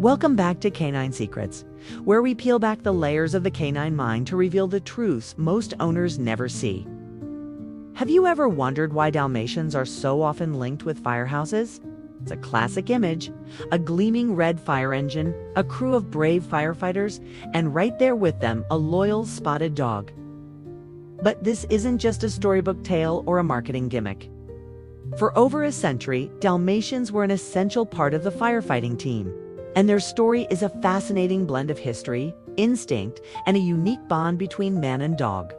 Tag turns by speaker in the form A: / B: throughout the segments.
A: Welcome back to Canine Secrets, where we peel back the layers of the canine mind to reveal the truths most owners never see. Have you ever wondered why Dalmatians are so often linked with firehouses? It's a classic image: a gleaming red fire engine, a crew of brave firefighters, and right there with them, a loyal spotted dog. But this isn't just a storybook tale or a marketing gimmick. For over a century, Dalmatians were an essential part of the firefighting team. And their story is a fascinating blend of history, instinct, and a unique bond between man and dog.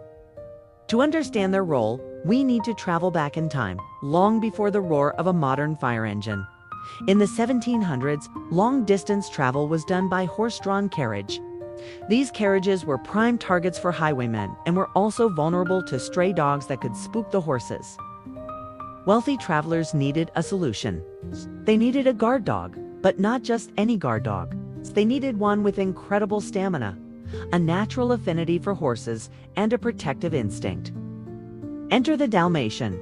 A: To understand their role, we need to travel back in time, long before the roar of a modern fire engine. In the 1700s, long-distance travel was done by horse-drawn carriage. These carriages were prime targets for highwaymen and were also vulnerable to stray dogs that could spook the horses. Wealthy travelers needed a solution. They needed a guard dog. But not just any guard dog. They needed one with incredible stamina, a natural affinity for horses, and a protective instinct. Enter the Dalmatian.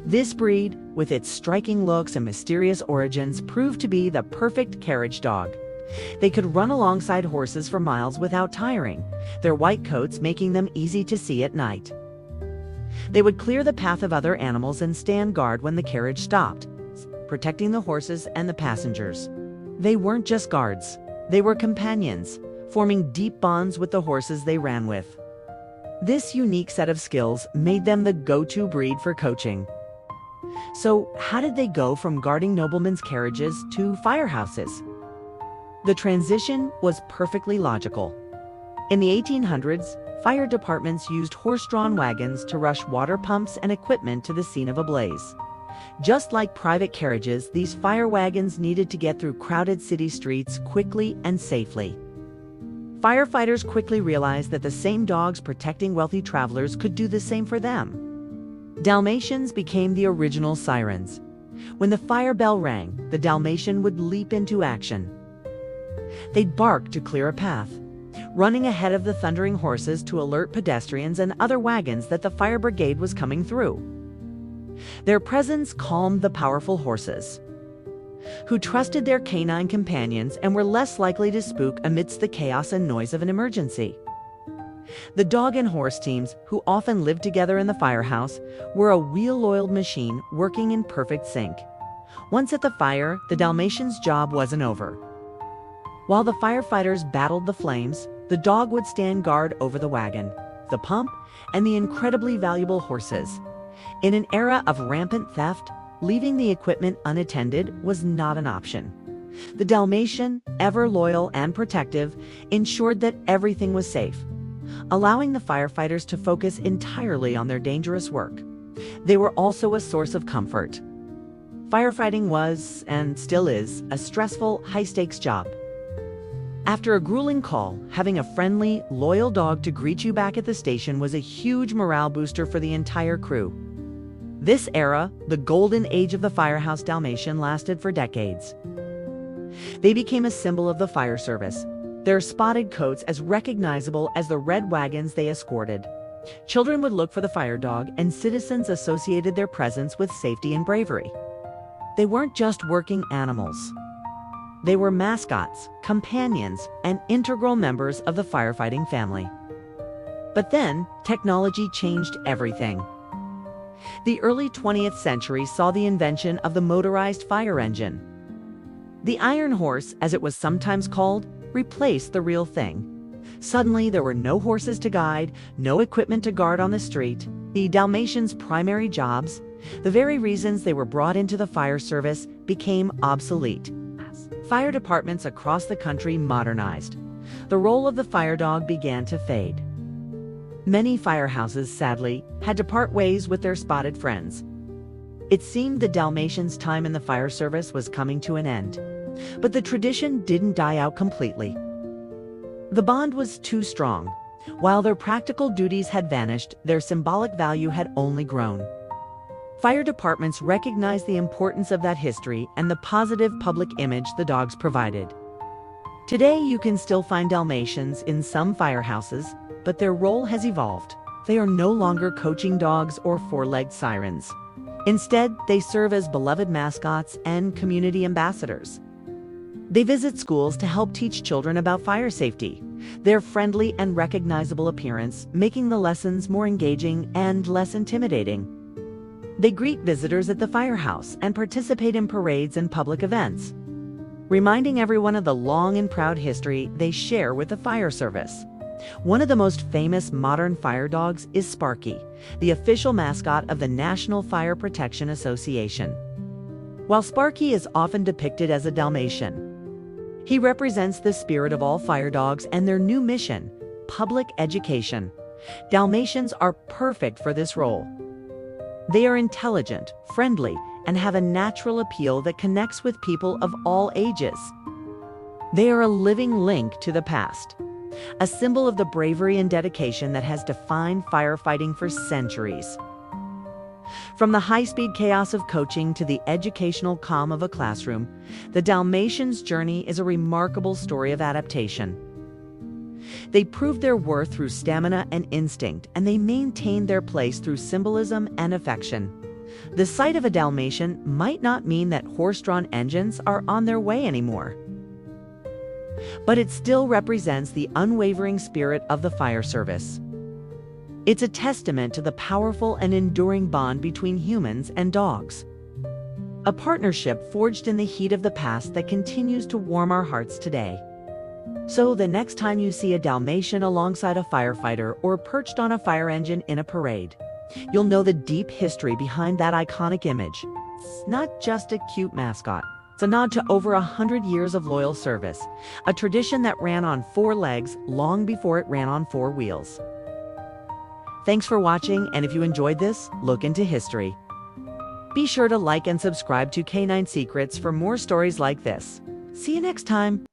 A: This breed, with its striking looks and mysterious origins, proved to be the perfect carriage dog. They could run alongside horses for miles without tiring, their white coats making them easy to see at night. They would clear the path of other animals and stand guard when the carriage stopped, protecting the horses and the passengers. They weren't just guards, they were companions, forming deep bonds with the horses they ran with. This unique set of skills made them the go-to breed for coaching. So, how did they go from guarding noblemen's carriages to firehouses? The transition was perfectly logical. In the 1800s, fire departments used horse-drawn wagons to rush water pumps and equipment to the scene of a blaze. Just like private carriages, these fire wagons needed to get through crowded city streets quickly and safely. Firefighters quickly realized that the same dogs protecting wealthy travelers could do the same for them. Dalmatians became the original sirens. When the fire bell rang, the Dalmatian would leap into action. They'd bark to clear a path, running ahead of the thundering horses to alert pedestrians and other wagons that the fire brigade was coming through. Their presence calmed the powerful horses, who trusted their canine companions and were less likely to spook amidst the chaos and noise of an emergency. The dog and horse teams, who often lived together in the firehouse, were a well-oiled machine working in perfect sync. Once at the fire, the Dalmatian's job wasn't over. While the firefighters battled the flames, the dog would stand guard over the wagon, the pump, and the incredibly valuable horses. In an era of rampant theft, leaving the equipment unattended was not an option. The Dalmatian, ever loyal and protective, ensured that everything was safe, allowing the firefighters to focus entirely on their dangerous work. They were also a source of comfort. Firefighting was, and still is, a stressful, high-stakes job. After a grueling call, having a friendly, loyal dog to greet you back at the station was a huge morale booster for the entire crew. This era, the golden age of the Firehouse Dalmatian, lasted for decades. They became a symbol of the fire service, their spotted coats as recognizable as the red wagons they escorted. Children would look for the fire dog, and citizens associated their presence with safety and bravery. They weren't just working animals. They were mascots, companions, and integral members of the firefighting family. But then, technology changed everything. The early 20th century saw the invention of the motorized fire engine. The iron horse, as it was sometimes called, replaced the real thing. Suddenly, there were no horses to guide, no equipment to guard on the street. The Dalmatians' primary jobs, the very reasons they were brought into the fire service, became obsolete. Fire departments across the country modernized. The role of the fire dog began to fade. Many firehouses, sadly, had to part ways with their spotted friends. It seemed the Dalmatians' time in the fire service was coming to an end. But the tradition didn't die out completely. The bond was too strong. While their practical duties had vanished, their symbolic value had only grown. Fire departments recognized the importance of that history and the positive public image the dogs provided. Today, you can still find Dalmatians in some firehouses, but their role has evolved. They are no longer coaching dogs or four-legged sirens. Instead, they serve as beloved mascots and community ambassadors. They visit schools to help teach children about fire safety. Their friendly and recognizable appearance making the lessons more engaging and less intimidating. They greet visitors at the firehouse and participate in parades and public events, reminding everyone of the long and proud history they share with the fire service. One of the most famous modern fire dogs is Sparky, the official mascot of the National Fire Protection Association. While Sparky is often depicted as a Dalmatian, he represents the spirit of all fire dogs and their new mission, public education. Dalmatians are perfect for this role. They are intelligent, friendly, and have a natural appeal that connects with people of all ages. They are a living link to the past, a symbol of the bravery and dedication that has defined firefighting for centuries. From the high-speed chaos of coaching to the educational calm of a classroom, the Dalmatians' journey is a remarkable story of adaptation. They proved their worth through stamina and instinct, and they maintained their place through symbolism and affection. The sight of a Dalmatian might not mean that horse-drawn engines are on their way anymore, but it still represents the unwavering spirit of the fire service. It's a testament to the powerful and enduring bond between humans and dogs. A partnership forged in the heat of the past that continues to warm our hearts today. So the next time you see a Dalmatian alongside a firefighter or perched on a fire engine in a parade, you'll know the deep history behind that iconic image. It's not just a cute mascot. It's a nod to over 100 years of loyal service, a tradition that ran on 4 legs long before it ran on 4 wheels. Thanks for watching, and if you enjoyed this, look into history. Be sure to like and subscribe to Canine Secrets for more stories like this. See you next time.